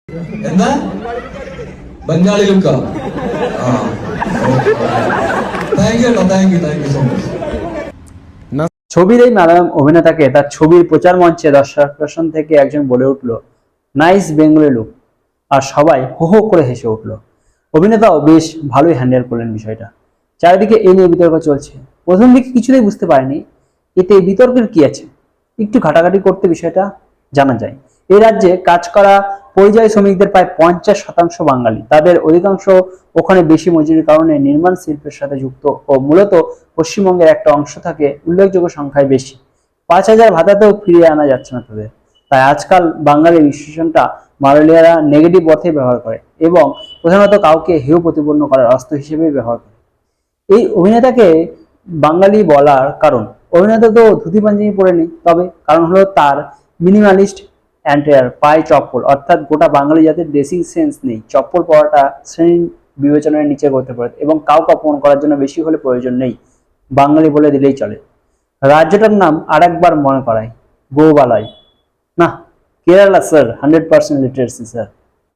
എന്നാ ബംഗാളി ലുക്ക thank you so much. ছবির এই মালায়ালাম অভিনেতাকে তার ছবির প্রচার মঞ্চে দর্শক আসন থেকে একজন বলে উঠল, নাইস বেঙ্গলি লুক, আর সবাই হো হো করে হেসে উঠল। অভিনেতাও বেশ ভালোই হ্যান্ডেল করলেন বিষয়টা। চারিদিকে এই নিয়ে বিতর্ক চলছে। প্রথম দিকে কিছুতেই বুঝতে পারেনি এতে বিতর্কের কি আছে। একটু ঘাটাঘাটি করতে বিষয়টা জানা যায়। এই রাজ্যে কাজ করা পরিযায়ী শ্রমিকদের প্রায় 50% বাঙালি। তাদের অধিকাংশ ওখানে বেশি মজুরির কারণে নির্মাণ শিল্পের সাথে যুক্ত ও মূলত পশ্চিমবঙ্গের একটা অংশ থাকে উল্লেখযোগ্য সংখ্যায় বেশি। 5,000 ভাতাতেও ফিরিয়ে আনা যাচ্ছে না তাদের। তাই আজকাল বাঙালি বিশ্লেষণটা মালয়ালিরা নেগেটিভ অর্থে ব্যবহার করে এবং প্রধানত কাউকে হেয় প্রতিপন্ন করার অস্ত্র হিসেবে ব্যবহার করে। এই অভিনেতাকে বাঙালি বলার কারণ, অভিনেতা তো ধুতি পাঞ্জাবি পরে নেই, তবে কারণ হলো তার মিনিমালিস্ট অ্যান্টায়ার পায়ে চপ্পল, অর্থাৎ গোটা বাঙালি জাতির ড্রেসিং সেন্স নেই। চপ্পল পরাটা শ্রেণী বিবেচনার নিচে করতে পারে এবং কাউকে অপমান করার জন্য বেশি হলে প্রয়োজন নেই, বাঙালি বলে দিলেই চলে। রাজ্যটার নাম আরেকবার মনে করাই, গোবালয়। না, কেরালা স্যার 100% লিটারেসি স্যার।